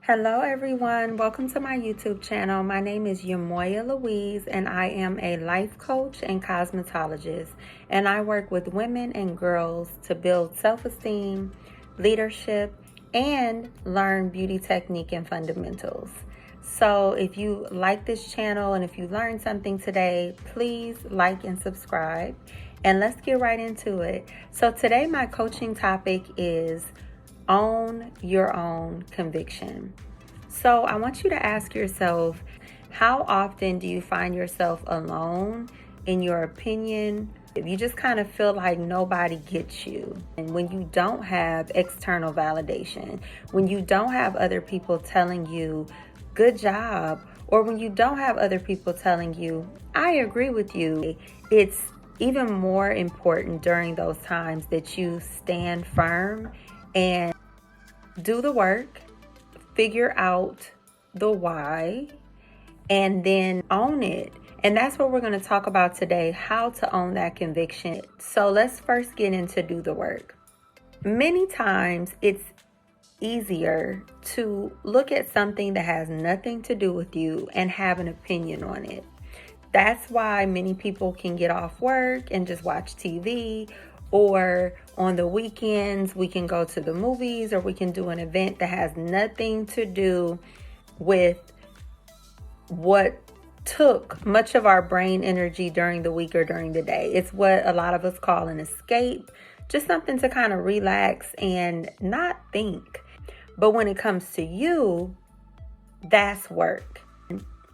Hello everyone, welcome to my YouTube channel. My name is Yamoya Louise and I am a life coach and cosmetologist, and I work with women and girls to build self-esteem, leadership, and learn beauty technique and fundamentals. So if you like this channel and if you learned something today, please like and subscribe, and let's get right into it. So today my coaching topic is own your own conviction. So I want you to ask yourself, how often do you find yourself alone in your opinion? If you just kind of feel like nobody gets you, and when you don't have external validation, when you don't have other people telling you, good job, or when you don't have other people telling you, I agree with you, it's even more important during those times that you stand firm and do the work, figure out the why, and then own it. And that's what we're going to talk about today, how to own that conviction. So let's first get into do the work. Many times it's easier to look at something that has nothing to do with you and have an opinion on it. That's why many people can get off work and just watch TV, or on the weekends we can go to the movies, or we can do an event that has nothing to do with what took much of our brain energy during the week or during the day. It's what a lot of us call an escape, just something to kind of relax and not think. But when it comes to you, that's work.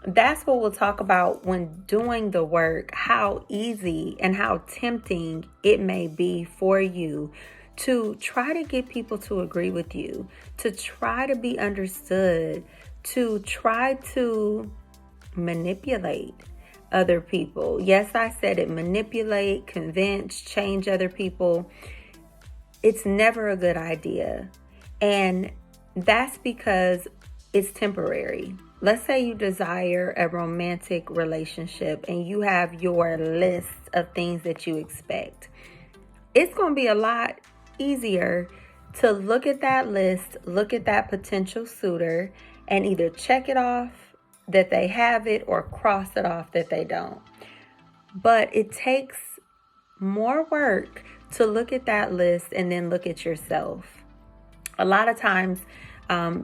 That's what we'll talk about when doing the work, how easy and how tempting it may be for you to try to get people to agree with you, to try to be understood, to try to manipulate other people. Yes, I said it, manipulate, convince, change other people. It's never a good idea. And that's because it's temporary. Let's say you desire a romantic relationship and you have your list of things that you expect. It's going to be a lot easier to look at that list, look at that potential suitor, and either check it off that they have it or cross it off that they don't. But it takes more work to look at that list and then look at yourself. A lot of times,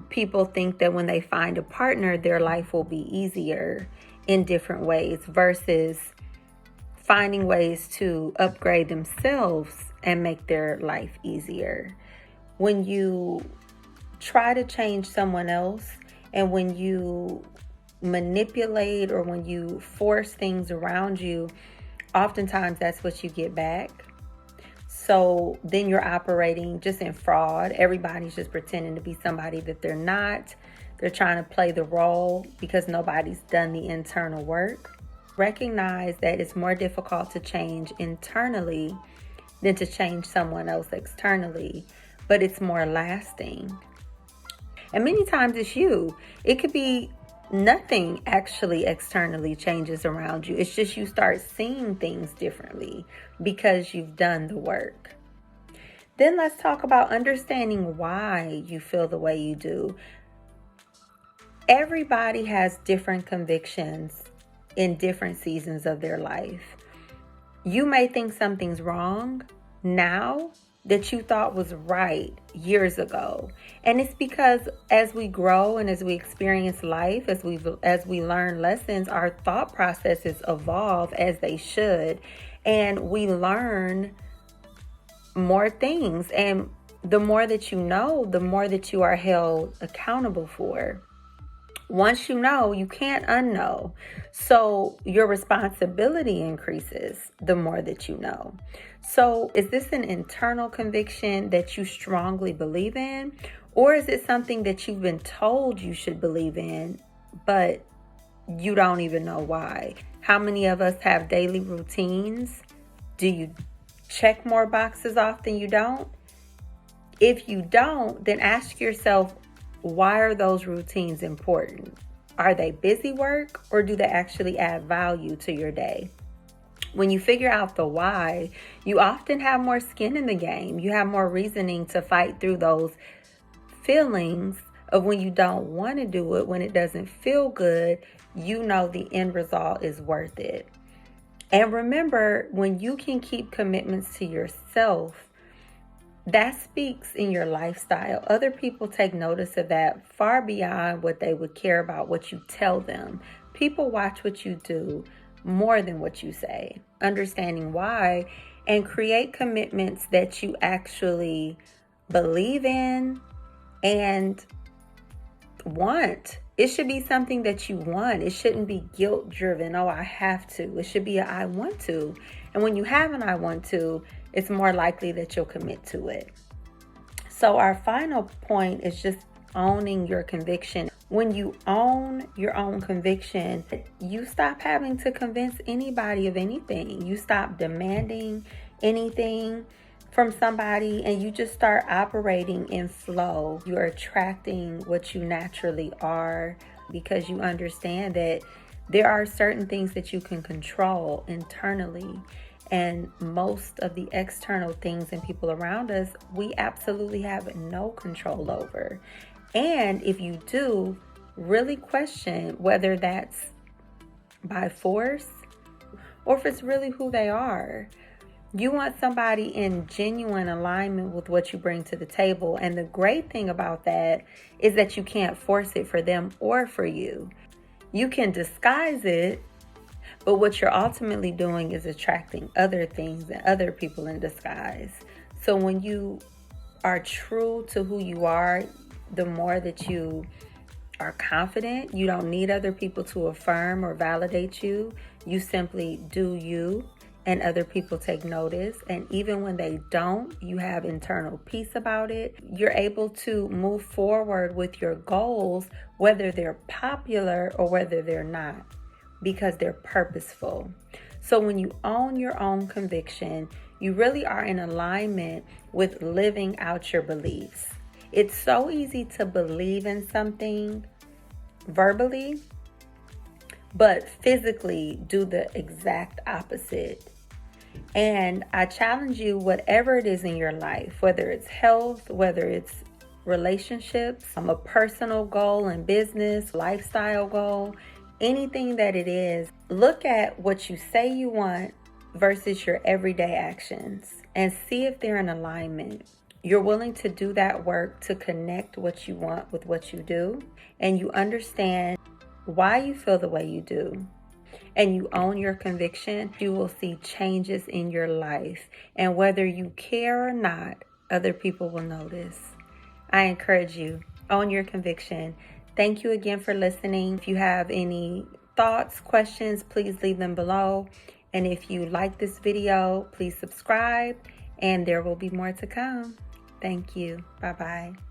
people think that when they find a partner, their life will be easier in different ways versus finding ways to upgrade themselves and make their life easier. When you try to change someone else, and when you manipulate or when you force things around you, oftentimes that's what you get back. So then you're operating just in fraud. Everybody's just pretending to be somebody that they're not. They're trying to play the role because nobody's done the internal work. Recognize that it's more difficult to change internally than to change someone else externally, but it's more lasting. And many times it's you. It could be nothing actually externally changes around you. It's just you start seeing things differently because you've done the work. Then let's talk about understanding why you feel the way you do. Everybody has different convictions in different seasons of their life. You may think something's wrong now that you thought was right years ago. And it's because as we grow and as we experience life, as we learn lessons, our thought processes evolve as they should, and we learn more things. And the more that you know, the more that you are held accountable for. Once you know, you can't unknow. So your responsibility increases the more that you know. So is this an internal conviction that you strongly believe in? Or is it something that you've been told you should believe in, but you don't even know why? How many of us have daily routines? Do you check more boxes off than you don't? If you don't, then ask yourself, why are those routines important? Are they busy work, or do they actually add value to your day? When you figure out the why, you often have more skin in the game. You have more reasoning to fight through those feelings of when you don't want to do it, when it doesn't feel good, you know the end result is worth it. And remember, when you can keep commitments to yourself, that speaks in your lifestyle. Other people take notice of that far beyond what they would care about what you tell them. People watch what you do more than what you say. Understanding why, and create commitments that you actually believe in and want. It should be something that you want. It shouldn't be guilt driven. Oh, I have to. It should be a I want to. And when you have an I want to, it's more likely that you'll commit to it. So our final point is just owning your conviction. When you own your own conviction, you stop having to convince anybody of anything. You stop demanding anything from somebody, and you just start operating in flow. You're attracting what you naturally are because you understand that there are certain things that you can control internally, and most of the external things and people around us, we absolutely have no control over. And if you do, really question whether that's by force or if it's really who they are. You want somebody in genuine alignment with what you bring to the table. And the great thing about that is that you can't force it for them or for you. You can disguise it, but what you're ultimately doing is attracting other things and other people in disguise. So when you are true to who you are, the more that you are confident, you don't need other people to affirm or validate you. You simply do you. And other people take notice. And even when they don't, you have internal peace about it. You're able to move forward with your goals, whether they're popular or whether they're not, because they're purposeful. So when you own your own conviction, you really are in alignment with living out your beliefs. It's so easy to believe in something verbally, but physically do the exact opposite. And I challenge you, whatever it is in your life, whether it's health, whether it's relationships, a personal goal in business, lifestyle goal, anything that it is, look at what you say you want versus your everyday actions and see if they're in alignment. You're willing to do that work to connect what you want with what you do, and you understand why you feel the way you do, and you own your conviction, you will see changes in your life. And whether you care or not, other people will notice. I encourage you, own your conviction. Thank you again for listening. If you have any thoughts, questions, please leave them below. And if you like this video, please subscribe, and there will be more to come. Thank you. Bye-bye.